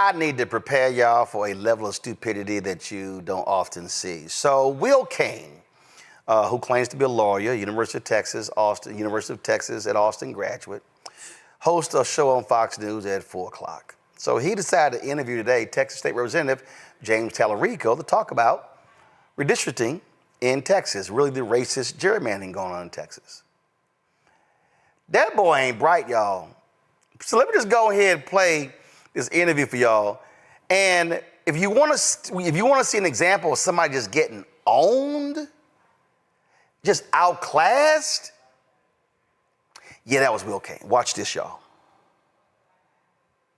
I need to prepare y'all for a level of stupidity that you don't often see. So Will Cain, who claims to be a lawyer, University of Texas at Austin graduate, hosts a show on Fox News at 4 o'clock. So he decided to interview today Texas State Representative James Tallarico to talk about redistricting in Texas, really the racist gerrymandering going on in Texas. That boy ain't bright, y'all. So let me just go ahead and play this interview for y'all. And if you want to see an example of somebody just getting owned, just outclassed, yeah, that was Will Cain. Watch this, y'all.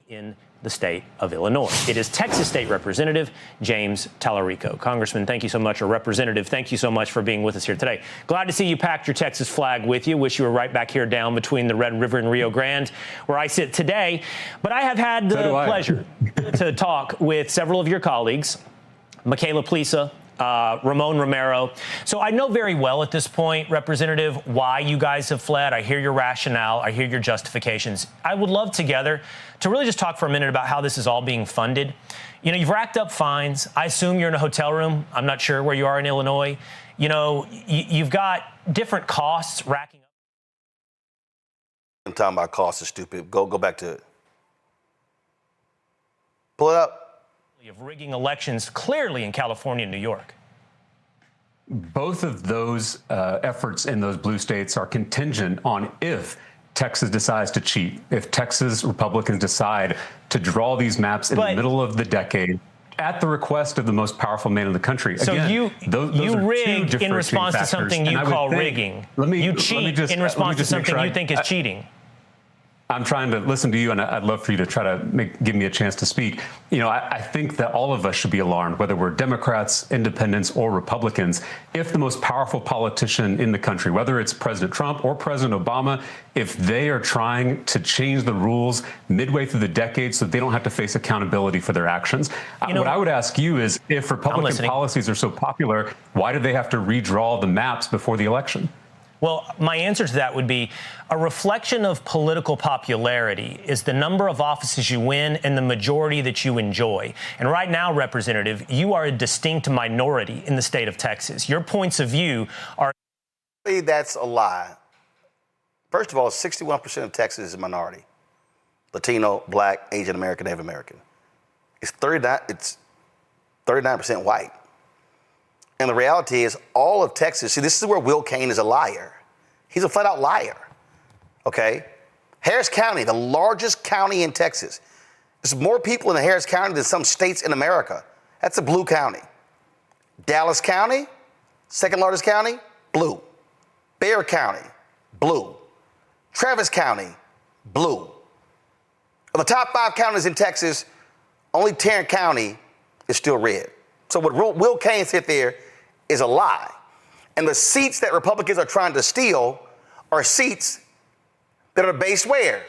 In the state of Illinois. It is Texas State Representative James Tallarico. Congressman, thank you so much. Or Representative, thank you so much for being with us here today. Glad to see you packed your Texas flag with you. Wish you were right back here down between the Red River and Rio Grande, where I sit today. But I have had the pleasure to talk with several of your colleagues, Michaela Plisa, Ramon Romero. So I know very well at this point, Representative, why you guys have fled. I hear your rationale. I hear your justifications. I would love together to really just talk for a minute about how this is all being funded. You know, you've racked up fines. I assume you're in a hotel room. I'm not sure where you are in Illinois. You know, you've got different costs racking up. I'm talking about costs is stupid. Go back to it. Pull it up. Of rigging elections clearly in California and New York. Both of those efforts in those blue states are contingent on if Texas decides to cheat, if Texas Republicans decide to draw these maps in the middle of the decade at the request of the most powerful man in the country. So Again, you rig in response to something you call rigging. You cheat in response to something you think is cheating. I'm trying to listen to you, and I'd love for you to try to give me a chance to speak. You know, I think that all of us should be alarmed, whether we're Democrats, independents, or Republicans, if the most powerful politician in the country, whether it's President Trump or President Obama, if they are trying to change the rules midway through the decade so that they don't have to face accountability for their actions. What I would ask you is, if Republican policies are so popular, why do they have to redraw the maps before the election? Well, my answer to that would be a reflection of political popularity is the number of offices you win and the majority that you enjoy. And right now, Representative, you are a distinct minority in the state of Texas. Your points of view are... That's a lie. First of all, 61% of Texas is a minority. Latino, Black, Asian American, Native American. It's 39% white. And the reality is all of Texas, see, this is where Will Cain is a liar. He's a flat out liar, okay? Harris County, the largest county in Texas. There's more people in Harris County than some states in America. That's a blue county. Dallas County, second largest county, blue. Bexar County, blue. Travis County, blue. Of the top 5 counties in Texas, only Tarrant County is still red. So what Will Cain said there is a lie. And the seats that Republicans are trying to steal are seats that are based where?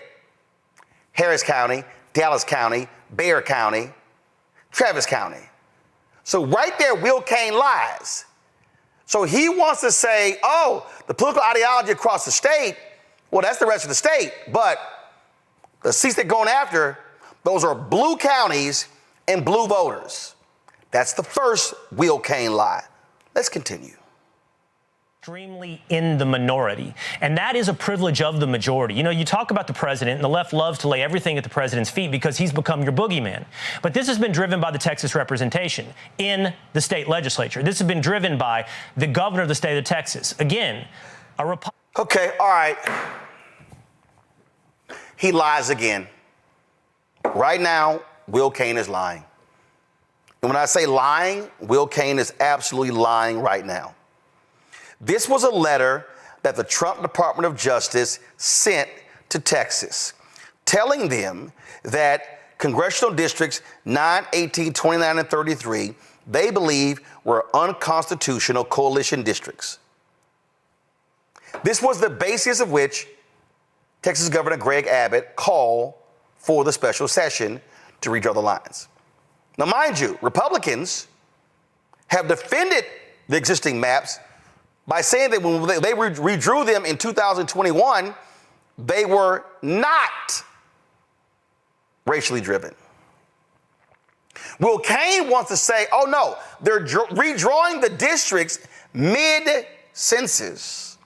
Harris County, Dallas County, Bexar County, Travis County. So right there, Will Cain lies. So he wants to say, oh, the political ideology across the state, well, that's the rest of the state. But the seats they're going after, those are blue counties and blue voters. That's the first Will Cain lie. Let's continue. Extremely in the minority. And that is a privilege of the majority. You know, you talk about the president, and the left loves to lay everything at the president's feet because he's become your boogeyman. But this has been driven by the Texas representation in the state legislature. This has been driven by the governor of the state of Texas. Again, a Republican. Okay, all right. He lies again. Right now, Will Cain is lying. And when I say lying, Will Cain is absolutely lying right now. This was a letter that the Trump Department of Justice sent to Texas, telling them that congressional districts 9, 18, 29, and 33, they believe were unconstitutional coalition districts. This was the basis of which Texas Governor Greg Abbott called for the special session to redraw the lines. Now, mind you, Republicans have defended the existing maps by saying that when they redrew them in 2021, they were not racially driven. Will Cain wants to say, oh no, they're redrawing the districts mid-census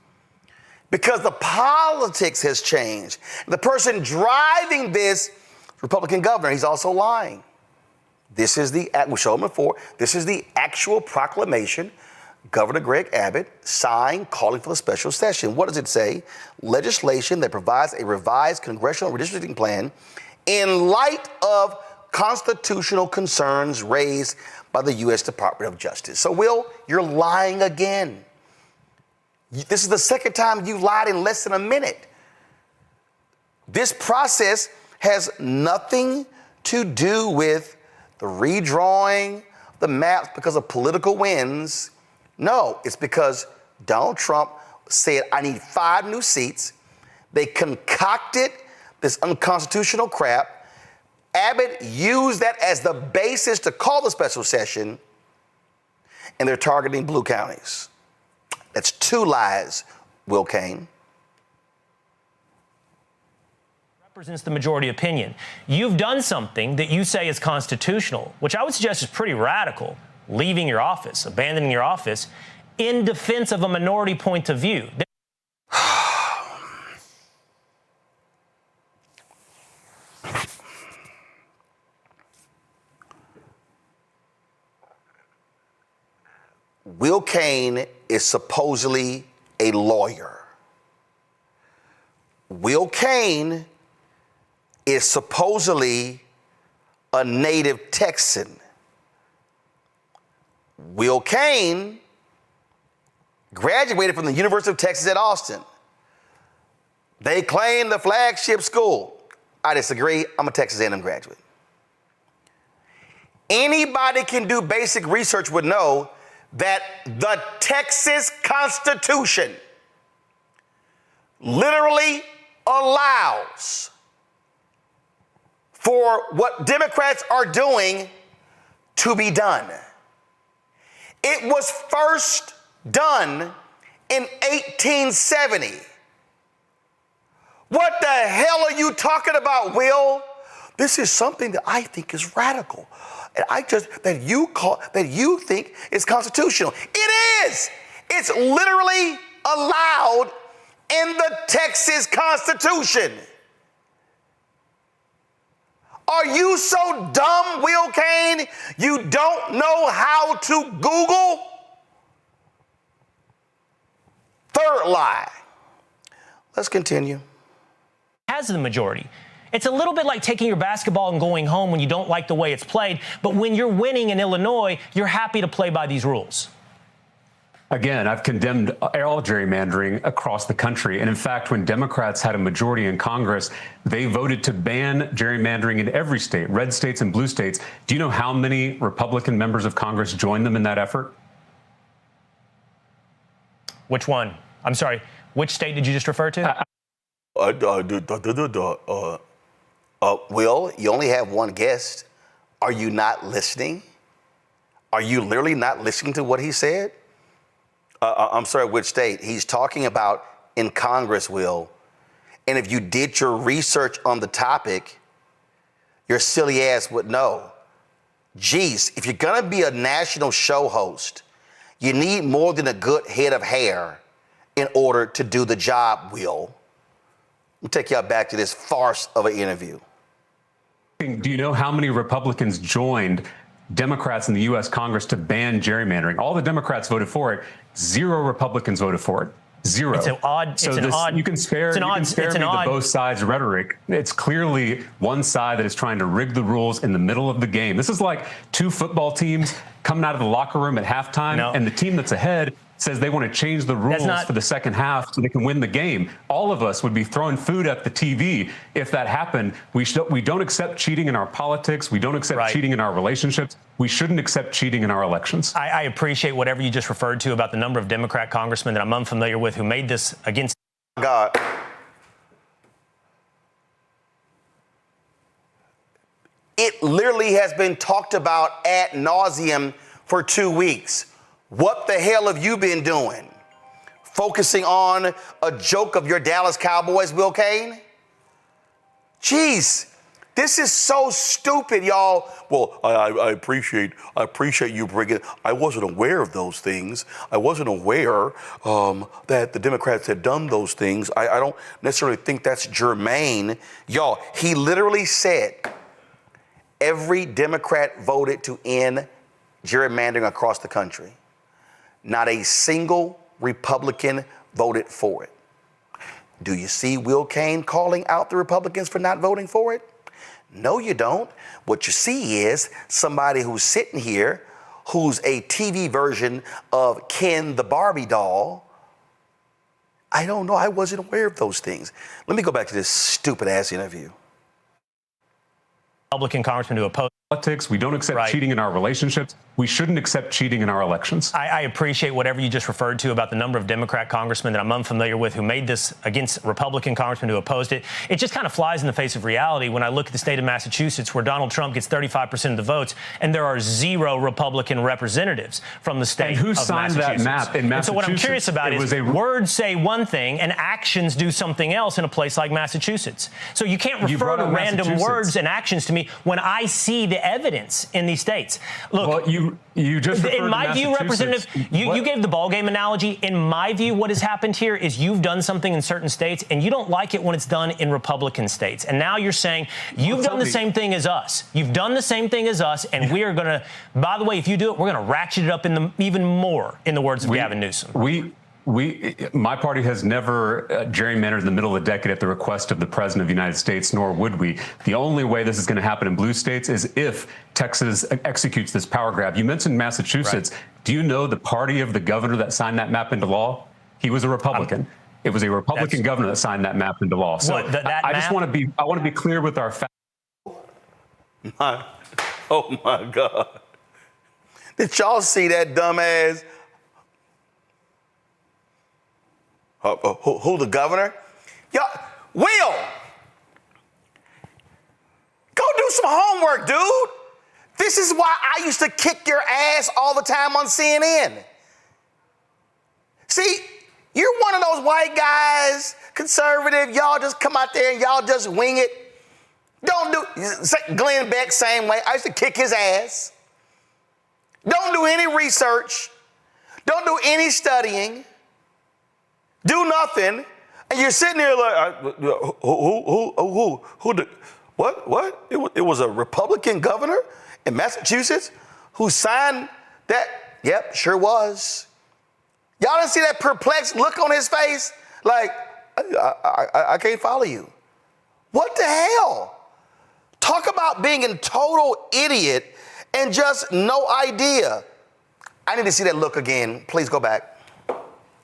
because the politics has changed. The person driving this Republican governor, he's also lying. This is we showed him before, this is the actual proclamation Governor Greg Abbott signed calling for the special session. What does it say? Legislation that provides a revised congressional redistricting plan in light of constitutional concerns raised by the U.S. Department of Justice. So, Will, you're lying again. This is the second time you lied in less than a minute. This process has nothing to do with the redrawing the maps because of political wins. No, it's because Donald Trump said, I need 5 new seats. They concocted this unconstitutional crap. Abbott used that as the basis to call the special session, and they're targeting blue counties. That's 2 lies, Will Cain. Represents the majority opinion. You've done something that you say is constitutional, which I would suggest is pretty radical, leaving your office, abandoning your office, in defense of a minority point of view. Will Cain is supposedly a lawyer. Will Cain is supposedly a native Texan. Will Cain graduated from the University of Texas at Austin. They claim the flagship school. I disagree. I'm a Texas A&M graduate. Anybody can do basic research would know that the Texas Constitution literally allows for what Democrats are doing to be done. It was first done in 1870. What the hell are you talking about, Will? This is something that I think is radical. And that you think is constitutional. It is. It's literally allowed in the Texas Constitution. Are you so dumb, Will Cain, you don't know how to Google? Third lie. Let's continue. Has the majority. It's a little bit like taking your basketball and going home when you don't like the way it's played, but when you're winning in Illinois, you're happy to play by these rules. Again, I've condemned all gerrymandering across the country. And in fact, when Democrats had a majority in Congress, they voted to ban gerrymandering in every state, red states and blue states. Do you know how many Republican members of Congress joined them in that effort? Which one? I'm sorry, which state did you just refer to? Will, you only have one guest. Are you not listening? Are you literally not listening to what he said? I'm sorry, which state? He's talking about in Congress, Will. And if you did your research on the topic, your silly ass would know. Geez, if you're gonna be a national show host, you need more than a good head of hair in order to do the job, Will. Let me take y'all back to this farce of an interview. Do you know how many Republicans joined Democrats in the U.S. Congress to ban gerrymandering? All the Democrats voted for it. 0 Republicans voted for it. 0. It's an odd. So it's an odd. You can spare me the both sides rhetoric. It's clearly one side that is trying to rig the rules in the middle of the game. This is like 2 football teams coming out of the locker room at halftime, and the team that's ahead says they want to change the rules for the second half so they can win the game. All of us would be throwing food at the TV if that happened. We don't accept cheating in our politics. We don't accept cheating in our relationships. We shouldn't accept cheating in our elections. I appreciate whatever you just referred to about the number of Democrat congressmen that I'm unfamiliar with who made this against. God. It literally has been talked about ad nauseum for 2 weeks. What the hell have you been doing? Focusing on a joke of your Dallas Cowboys, Will Cain? Jeez, This is so stupid, y'all. Well, I appreciate you bringing. I wasn't aware of those things. I wasn't aware that the Democrats had done those things. I don't necessarily think that's germane, y'all. He literally said every Democrat voted to end gerrymandering across the country. Not a single Republican voted for it. Do you see Will Cain calling out the Republicans for not voting for it? No, you don't. What you see is somebody who's sitting here, who's a TV version of Ken the Barbie doll. I don't know. I wasn't aware of those things. Let me go back to this stupid ass interview. Republican congressman to oppose politics. We don't accept cheating in our relationships. We shouldn't accept cheating in our elections. I appreciate whatever you just referred to about the number of Democrat congressmen that I'm unfamiliar with who made this against Republican congressmen who opposed it. It just kind of flies in the face of reality when I look at the state of Massachusetts, where Donald Trump gets 35% of the votes, and there are 0 Republican representatives from the state and who of signed Massachusetts. that map in Massachusetts? And so what I'm curious about is words say one thing and actions do something else in a place like Massachusetts. So you can't refer to random words and actions to me when I see the evidence in these states. Look, well, you just in my view, Representative, you gave the ball game analogy. In my view, what has happened here is you've done something in certain states and you don't like it when it's done in Republican states. And now you're saying you've done the same thing as us. You've done the same thing as us, and we are going to, by the way, if you do it, we're going to ratchet it up even more, in the words of Gavin Newsom. My party has never gerrymandered in the middle of the decade at the request of the President of the United States, nor would we. The only way this is going to happen in blue states is if Texas executes this power grab. You mentioned Massachusetts. Right. Do you know the party of the governor that signed that map into law? He was a Republican. It was a Republican governor that signed that map into law. So I just want to be clear with our facts. Oh my God! Did y'all see that dumbass? Who the governor? Y'all, Will, go do some homework, dude. This is why I used to kick your ass all the time on CNN. See, you're one of those white guys, conservative, y'all just come out there and y'all just wing it. Don't do, Glenn Beck, same way. I used to kick his ass. Don't do any research. Don't do any studying. Do nothing, and you're sitting there like, what? It was a Republican governor in Massachusetts who signed that? Yep, sure was. Y'all didn't see that perplexed look on his face? Like, I can't follow you. What the hell? Talk about being a total idiot and just no idea. I need to see that look again. Please go back.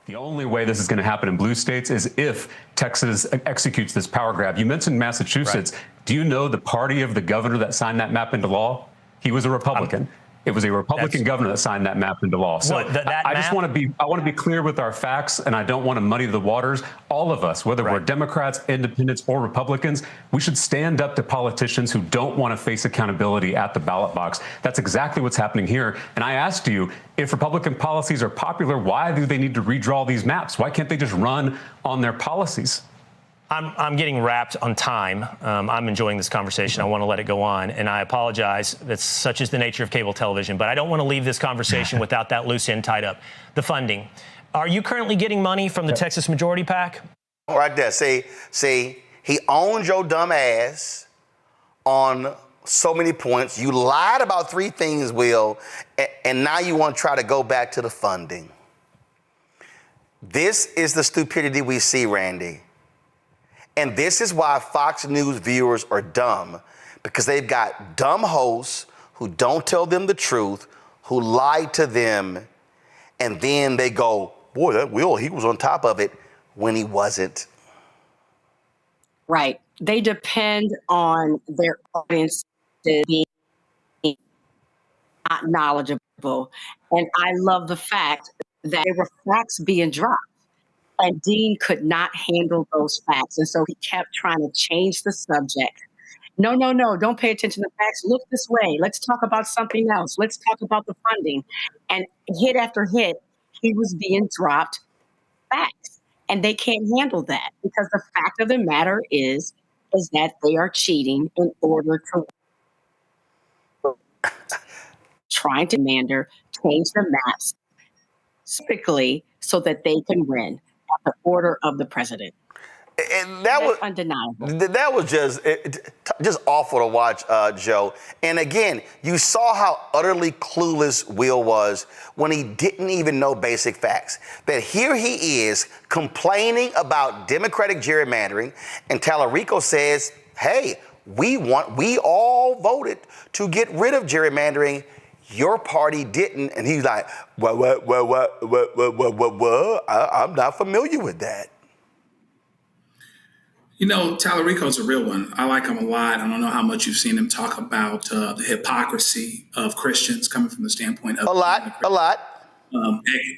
The only way this is going to happen in blue states is if Texas executes this power grab. You mentioned Massachusetts. Right. Do you know the party of the governor that signed that map into law? He was a Republican. It was a Republican governor that signed that map into law. So I just want to be clear with our facts, and I don't want to muddy the waters. All of us, whether we're Democrats, independents, or Republicans, we should stand up to politicians who don't want to face accountability at the ballot box. That's exactly what's happening here. And I asked you, if Republican policies are popular, why do they need to redraw these maps? Why can't they just run on their policies? I'm getting wrapped on time. I'm enjoying this conversation. I want to let it go on, and I apologize. That's such is the nature of cable television. But I don't want to leave this conversation without that loose end tied up. The funding. Are you currently getting money from the Texas Majority PAC? Right there. See, he owned your dumb ass on so many points. You lied about 3 things, Will, and now you want to try to go back to the funding. This is the stupidity we see, Randy. And this is why Fox News viewers are dumb, because they've got dumb hosts who don't tell them the truth, who lie to them, and then they go, boy, that Will, he was on top of it, when he wasn't. Right. They depend on their audience being not knowledgeable. And I love the fact that there were facts being dropped. And Dean could not handle those facts. And so he kept trying to change the subject. No, don't pay attention to facts. Look this way. Let's talk about something else. Let's talk about the funding. And hit after hit, he was being dropped facts. And they can't handle that, because the fact of the matter is is that they are cheating in order to trying to change the maps specifically so that they can win at the order of the president. And that was undeniable. That was just awful to watch, Joe. And again, you saw how utterly clueless Will was when he didn't even know basic facts. That here he is complaining about Democratic gerrymandering, and Tallarico says, "Hey, we all voted to get rid of gerrymandering. Your party didn't." And he's like, "What? I'm not familiar with that." You know, Tallarico's a real one. I like him a lot. I don't know how much you've seen him talk about the hypocrisy of Christians coming from the standpoint of a lot.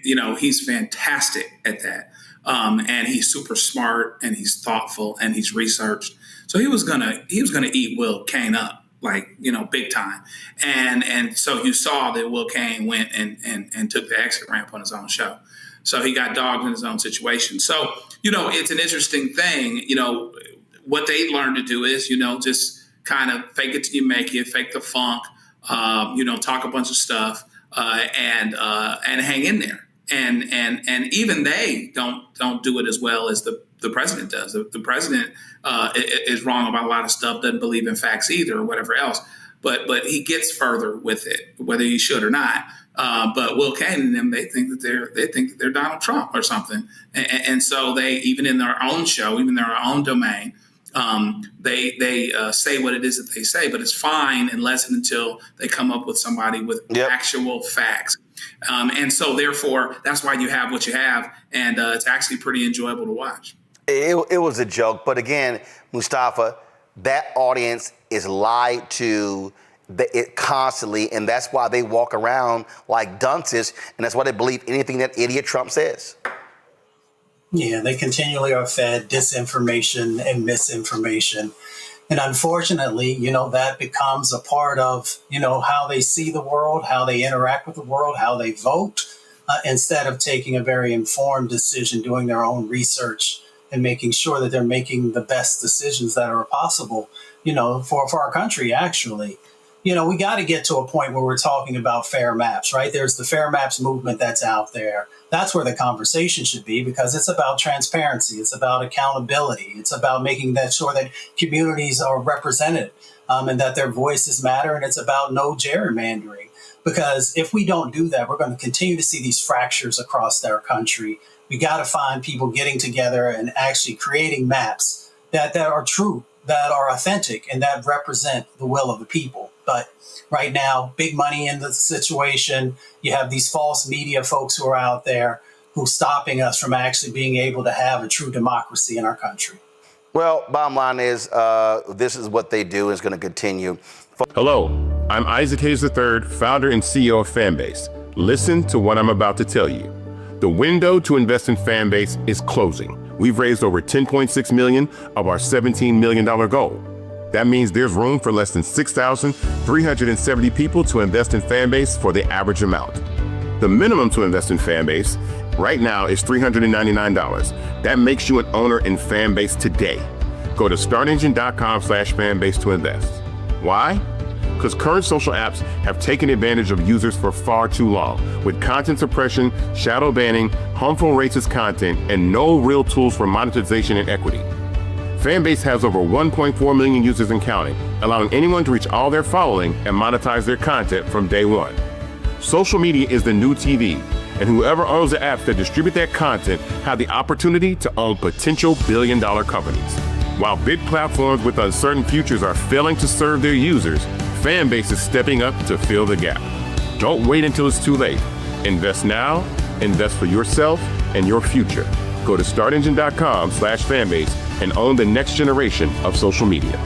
You know, he's fantastic at that, and he's super smart, and he's thoughtful, and he's researched. So he was gonna eat Will Cain up, like, you know, big time. And so you saw that Will Cain went and took the exit ramp on his own show. So he got dogged in his own situation. So, you know, it's an interesting thing. You know, what they learned to do is, you know, just kind of fake it till you make it, fake the funk, you know, talk a bunch of stuff, and hang in there. And even they don't do it as well as the president does. The president is wrong about a lot of stuff, doesn't believe in facts either, or whatever else. But he gets further with it, whether he should or not. But Will Cain and them, they think that they're Donald Trump or something, and so they, even in their own show, even in their own domain, they say what it is that they say. But it's fine unless and until they come up with somebody with actual facts. And so therefore, that's why you have what you have, and it's actually pretty enjoyable to watch. It was a joke, but again, Mustafa, that audience is lied to it constantly, and that's why they walk around like dunces, and that's why they believe anything that idiot Trump says. Yeah, they continually are fed disinformation and misinformation. And unfortunately, you know, that becomes a part of, you know, how they see the world, how they interact with the world, how they vote, instead of taking a very informed decision, doing their own research and making sure that they're making the best decisions that are possible, you know, for our country, actually. You know, we got to get to a point where we're talking about fair maps, right? There's the fair maps movement that's out there. That's where the conversation should be, because it's about transparency. It's about accountability. It's about making sure that communities are represented, and that their voices matter. And it's about no gerrymandering, because if we don't do that, we're going to continue to see these fractures across our country. We got to find people getting together and actually creating maps that are true, that are authentic, and that represent the will of the people. But right now, big money in the situation. You have these false media folks who are out there who's stopping us from actually being able to have a true democracy in our country. Well, bottom line is, this is what they do, and it's going to continue. Hello, I'm Isaac Hayes III, founder and CEO of Fanbase. Listen to what I'm about to tell you. The window to invest in Fanbase is closing. We've raised over $10.6 million of our $17 million goal. That means there's room for less than 6,370 people to invest in Fanbase for the average amount. The minimum to invest in Fanbase right now is $399. That makes you an owner in Fanbase today. Go to startengine.com/fanbase to invest. Why? Because current social apps have taken advantage of users for far too long, with content suppression, shadow banning, harmful racist content, and no real tools for monetization and equity. Fanbase has over 1.4 million users and counting, allowing anyone to reach all their following and monetize their content from day one. Social media is the new TV, and whoever owns the apps that distribute that content have the opportunity to own potential billion-dollar companies. While big platforms with uncertain futures are failing to serve their users, Fanbase is stepping up to fill the gap. Don't wait until it's too late. Invest now, invest for yourself and your future. Go to startengine.com/fanbase and own the next generation of social media.